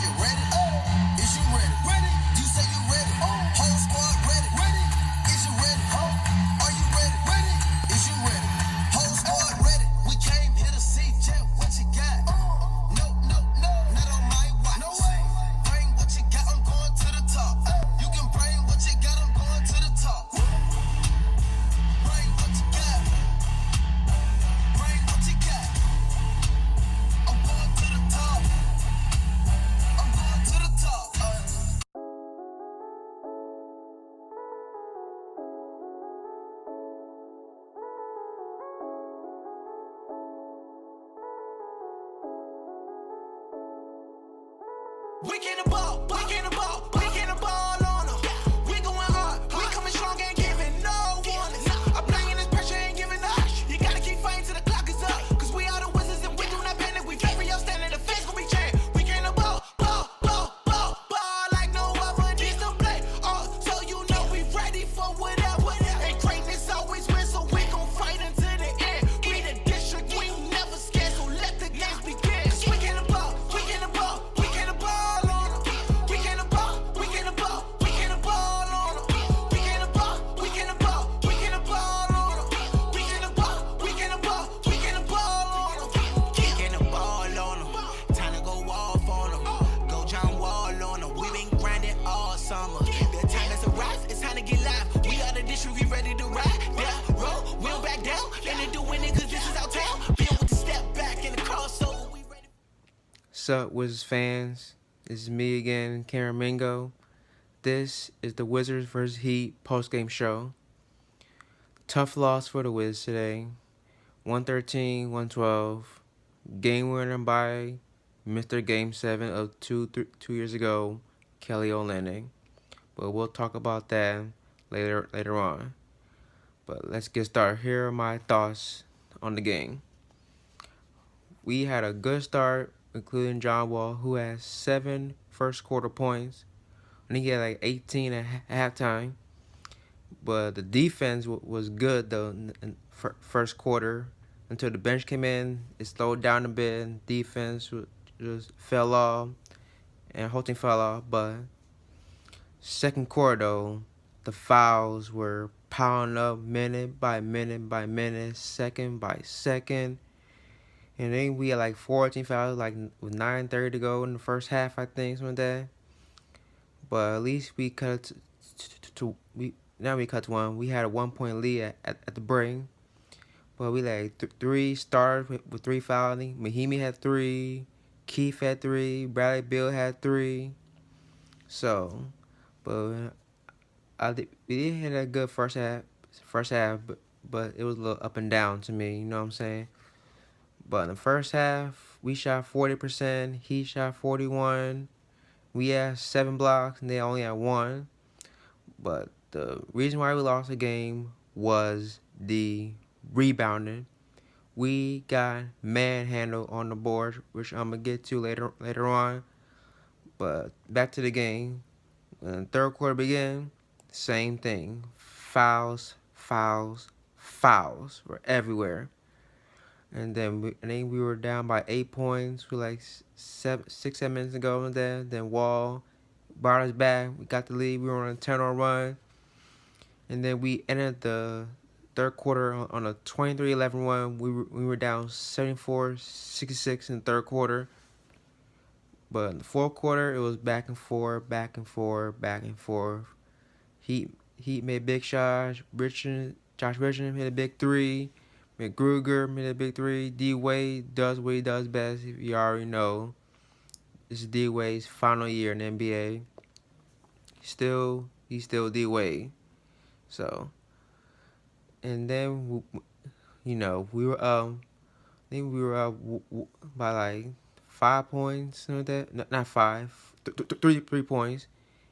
you ready? Is you ready? Ready? You say you ready? Whole squad ready? Ready? Is you ready? Are you ready? Ready? Is you ready? Whole squad ready? We came here to see Jeff. What you got? No, no, no, not on my watch. No way. Bring what you got. I'm going to the top. You can bring what you got. I'm going to the top. Bring what you got. Bring what you got. I'm going to the top. I'm going to the top. We can the ball, we can the ball, we can the ball on them. We going hard, we coming strong, ain't giving no warnings. I'm bringing this pressure, ain't giving up. You gotta keep fighting till the clock is up. Cause we are the wizards and we do not panic. We fight for your standing, the fence gon' be chained. We can the ball, ball like no other needs to play. So you know we ready for whatever. And greatness always wins, so we gon' fight until the end. We the district, we never scared, so let the games begin. Cause we can the ball, we can the ball, we can the ball. What's up, Wizards fans? This is me again, Karen Mingo. This is the Wizards vs. Heat postgame show. Tough loss for the Wiz today. 113-112. Game winner by Mr. Game 7 of two years ago, Kelly Olynyk. But we'll talk about that later on. But let's get started. Here are my thoughts on the game. We had a good start, including John Wall, who had 7 first quarter points. I think he had like 18 at halftime. But the defense was good, though, in first quarter. Until the bench came in, it slowed down a bit. Defense just fell off, and whole thing fell off. But second quarter, though, the fouls were piling up minute by minute, second by second. And then we had like 14 fouls, like with 9:30 to go in the first half, I think, something like that. But at least we cut now we cut to one. We had a 1-point lead at the break. But we like 3 starters with 3 fouling. Mahimi had 3, Keith had 3, Bradley Beal had 3. So, but we did hit a good first half, but it was a little up and down to me. You know what I'm saying? But in the first half, we shot 40%. He shot 41%. We had 7 blocks, and they only had 1. But the reason why we lost the game was the rebounding. We got manhandled on the board, which I'm gonna get to later on. But back to the game. When the third quarter began, same thing. Fouls were everywhere. And then we were down by 8 points with like 6-7 minutes to go. Then Wall brought us back. We got the lead. We were on a 10-0 run. And then we ended the third quarter on a 23-11 run. We were down 74-66 in the third quarter. But in the fourth quarter, it was back and forth. Heat made big shots. Josh Richardson hit a big 3. McGruger made a big 3. D-Wade does what he does best. If you already know, this is D-Wade's final year in the NBA. He's still D-Wade. So, and then we were I think we were up by like 5 points, something like that. No, not 5, 3 points,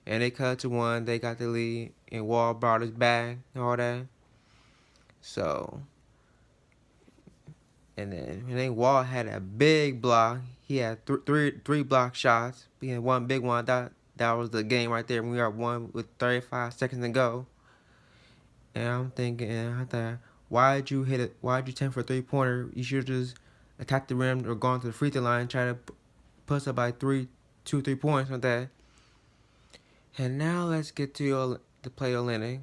and they cut to 1. They got the lead, and Wall brought us back and all that. So. And then Wall had a big block. He had three block shots. He had one big one. That was the game right there. We were up 1 with 35 seconds to go. And I'm thinking, I thought, why'd you hit it? Why'd you attempt for a 3-pointer? You should just attack the rim or go to the free throw line and try to put us up by 3 2-3 points on that. And now let's get to play Olenek.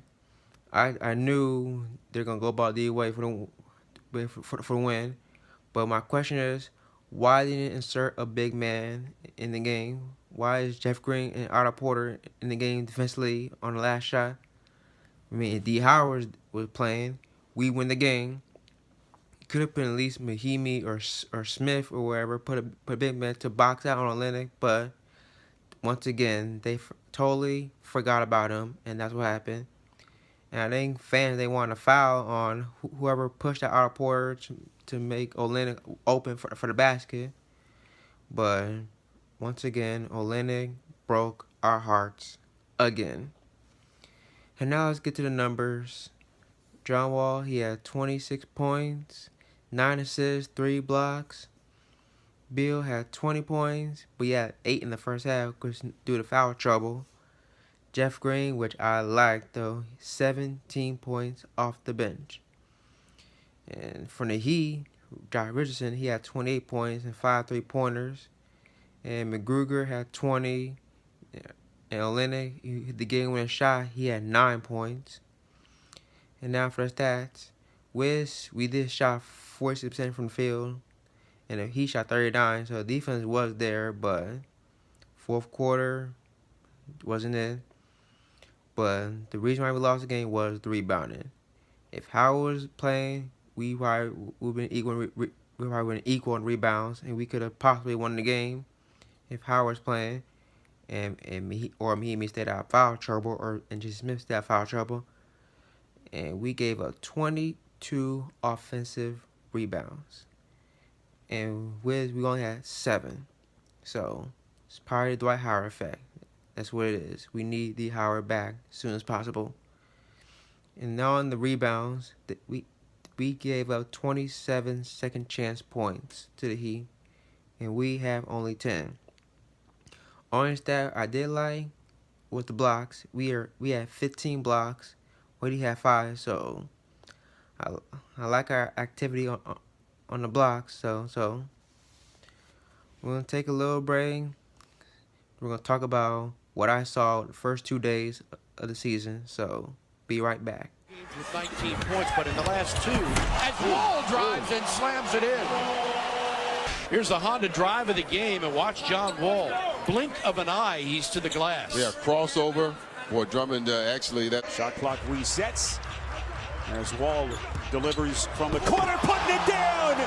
I knew they're gonna go about the way for the win, but my question is, why didn't you insert a big man in the game? Why is Jeff Green and Otto Porter in the game defensively on the last shot? I mean, if D. Howard was playing, we win the game. Could have been at least Mahimi or Smith or wherever, put a big man to box out on Olenek, but once again, they totally forgot about him, and that's what happened. And I think fans, they want to foul on whoever pushed that Otto Porter to make Olenek open for the basket. But once again, Olenek broke our hearts again. And now let's get to the numbers. John Wall, he had 26 points, 9 assists, 3 blocks. Bill had 20 points, but he had 8 in the first half due to foul trouble. Jeff Green, which I liked though, 17 points off the bench. And for the Heat, Josh Richardson, he had 28 points and 5 3-pointers. And McGruger had 20. And Olenek, he hit the game-winning shot, he had 9 points. And now for the stats, Wiz, we did shot 46% from the field, and he shot 39, so the defense was there, but fourth quarter wasn't it. But the reason why we lost the game was the rebounding. If Howard was playing, we probably would have been equal in rebounds, and we could have possibly won the game if Howard was playing, and me stayed out of foul trouble, and just Smith stayed out of foul trouble. And we gave up 22 offensive rebounds. And Wiz, we only had 7. So it's probably the Dwight Howard effect. That's what it is. We need the Howard back as soon as possible. And now on the rebounds, we gave up 27 second chance points to the Heat, and we have only 10. Only stat I did like was the blocks. We had 15 blocks. We have 5, so I like our activity on the blocks. So we're gonna take a little break. We're gonna talk about what I saw the first 2 days of the season. So be right back. With 19 points, but in the last 2, as Wall drives and slams it in. Here's the Honda drive of the game, and watch John Wall. Blink of an eye, he's to the glass. Yeah, crossover. Boy, Drummond actually that shot clock resets as Wall delivers from the corner, putting it down.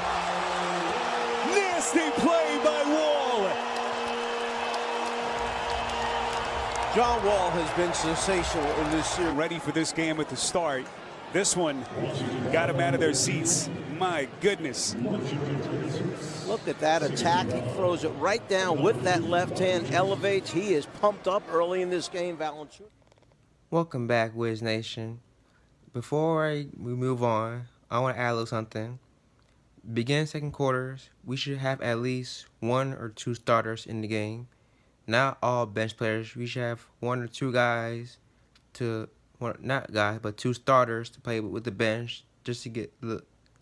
Nasty play by Wall. John Wall has been sensational in this series. Ready for this game at the start. This one got him out of their seats. My goodness. Look at that attack. He throws it right down with that left hand, elevates. He is pumped up early in this game, Valanciunas. Welcome back, Wiz Nation. Before we move on, I want to add a little something. Begin second quarters, we should have at least 1 or 2 starters in the game. Not all bench players. We should have 1 or 2 guys not guys, but 2 starters to play with the bench just to get a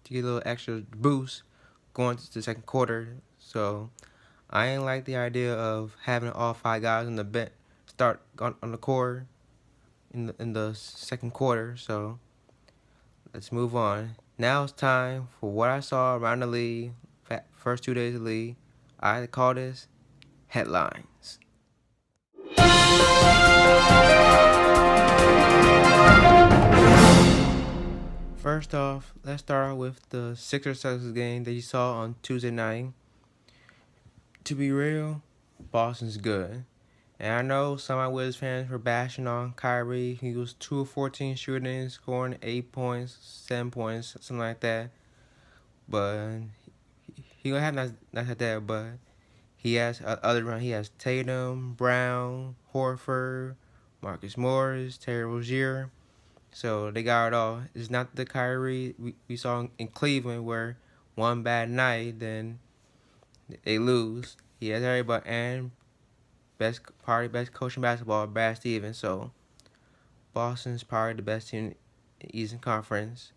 little extra boost going to the second quarter. So I ain't like the idea of having all 5 guys on the bench start on the court in the second quarter. So let's move on. Now it's time for what I saw around the league, first 2 days of the league. I call this headlines. First off, let's start with the Sixers-Celtics game that you saw on Tuesday night. To be real, Boston's good. And I know some of my Wiz fans were bashing on Kyrie. He was 2 of 14 shooting, scoring 8 points, 7 points, something like that. But he gonna have not like that. But he has other. He has Tatum, Brown, Horford, Marcus Morris, Terry Rozier. So they got it all. It's not the Kyrie we saw in Cleveland where one bad night, then they lose. He has everybody, and best coach in basketball, Brad Stevens. So Boston's probably the best team in the Eastern Conference,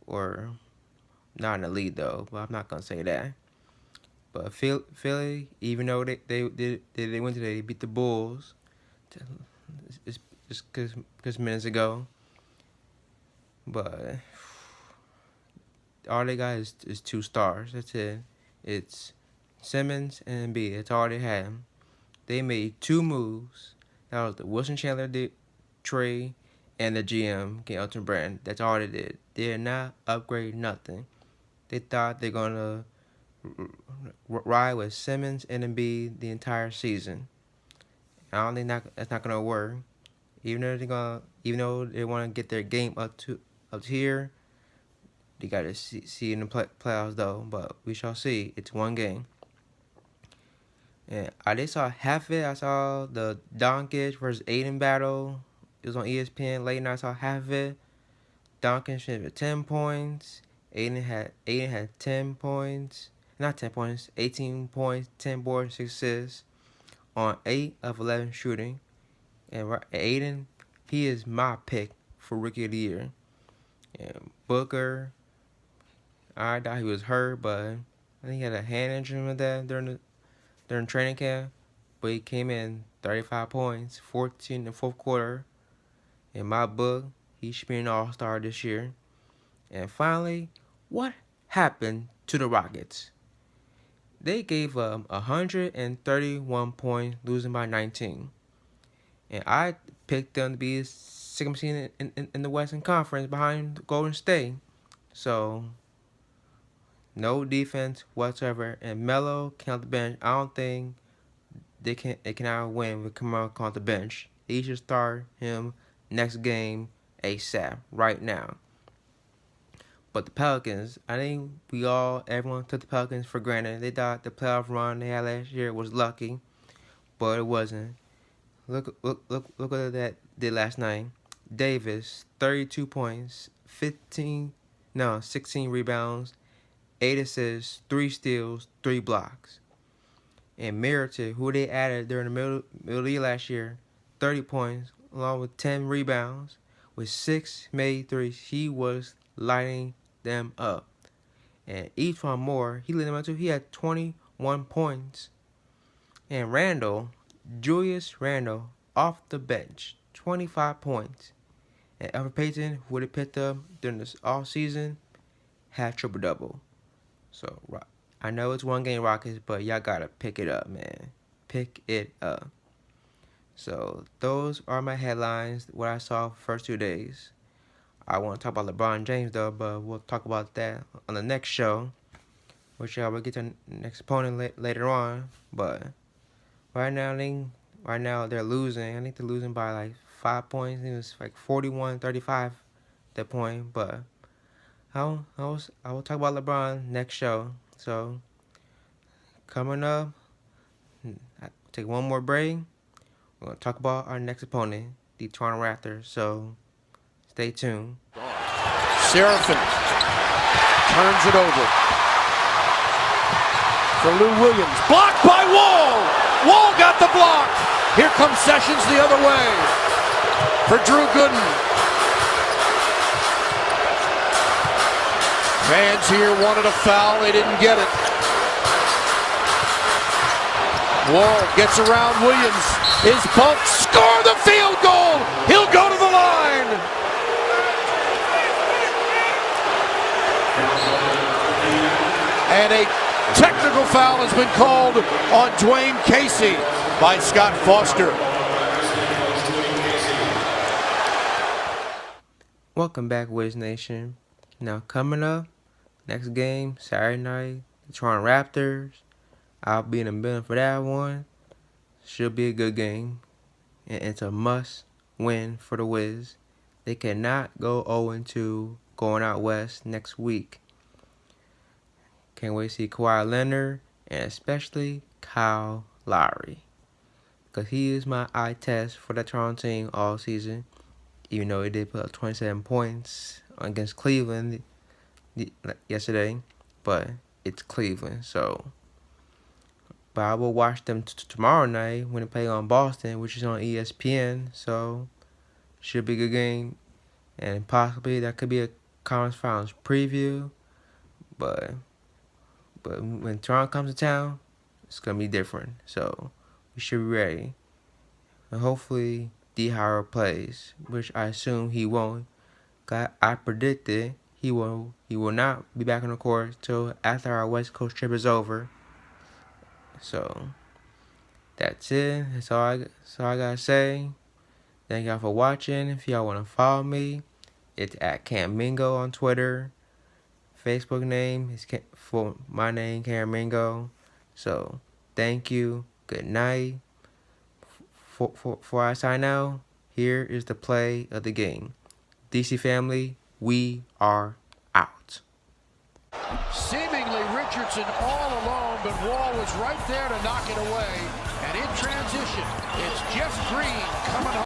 or not in the league though. But I'm not gonna say that. But Philly, even though they went today, they beat the Bulls just minutes ago. But all they got is 2 stars. That's it. It's Simmons and Embiid. That's all they had. They made 2 moves. That was the Wilson Chandler trade and the GM, Elton Brand. That's all they did. They did not upgrade nothing. They thought they're gonna ride with Simmons and Embiid the entire season. I don't think that's not gonna work. Even though they want to get their game up here, they gotta see in the playoffs though. But we shall see. It's 1 game. And I just saw half of it. I saw the Doncic versus Aiden battle. It was on ESPN late night. I saw half of it. Doncic finished with 10 points. Aiden had 10 points. Not 10 points. 18 points, 10 boards, 6 assists on 8 of 11 shooting. And Aiden, he is my pick for Rookie of the Year. And Booker, I thought he was hurt, but I think he had a hand injury with that during training camp. But he came in 35 points, 14 in the 4th quarter. In my book, he should be an all-star this year. And finally, what happened to the Rockets? They gave up 131 points, losing by 19. And I picked them to be second seed in the Western Conference behind Golden State. So, no defense whatsoever. And Melo came off the bench. I don't think they cannot win with Kamara on the bench. They should start him next game ASAP, right now. But the Pelicans, I think everyone took the Pelicans for granted. They thought the playoff run they had last year was lucky, but it wasn't. Look what that did last night. Davis, 32 points, 16 rebounds, 8 assists, 3 steals, 3 blocks. And Merited, who they added during the middle of the year last year, 30 points, along with 10 rebounds, with 6 made threes. He was lighting them up. And each one more, he lit them up too. He had 21 points. And Julius Randle, off the bench, 25 points. And Elfrid Payton, who they picked up during this off season, had triple-double. So, I know it's 1 game Rockets, but y'all gotta pick it up, man. Pick it up. So, those are my headlines, what I saw first 2 days. I want to talk about LeBron James, though, but we'll talk about that on the next show, which I will get to the next opponent later on. But right now they're losing. I think they're losing by like 5 points. It was like 41-35 at that point. But I will talk about LeBron next show. So coming up, I'll take 1 more break. We're gonna talk about our next opponent, the Toronto Raptors. So stay tuned. Seraphin turns it over for Lou Williams. Blocked by Wall. Wall got the block. Here comes Sessions the other way for Drew Gooden. Fans here wanted a foul. They didn't get it. Wall gets around Williams. His bump. Score the field goal. He'll go to the line. And a technical foul has been called on Dwayne Casey by Scott Foster. Welcome back, Wiz Nation. Now coming up, next game, Saturday night, the Toronto Raptors. I'll be in the building for that one. Should be a good game. And it's a must-win for the Wiz. They cannot go 0-2 going out west next week. Can't wait to see Kawhi Leonard and especially Kyle Lowry. Because he is my eye test for the Toronto team all season. Even though he did put up 27 points against Cleveland yesterday. But it's Cleveland, so. But I will watch them tomorrow night when they play on Boston, which is on ESPN. So, should be a good game. And possibly that could be a conference finals preview. But But when Toronto comes to town, it's gonna be different. So we should be ready. And hopefully D Howard plays, which I assume he won't. I predicted he will not be back on the court till after our West Coast trip is over. So that's it. That's all I gotta say. Thank y'all for watching. If y'all wanna follow me, it's at Camp Mingo on Twitter. Facebook name is for my name, Cam Mingo. So thank you. Good night. Before I sign out, here is the play of the game. DC family, we are out. Seemingly Richardson all alone, but Wall was right there to knock it away. And in transition, it's Jeff Green coming home.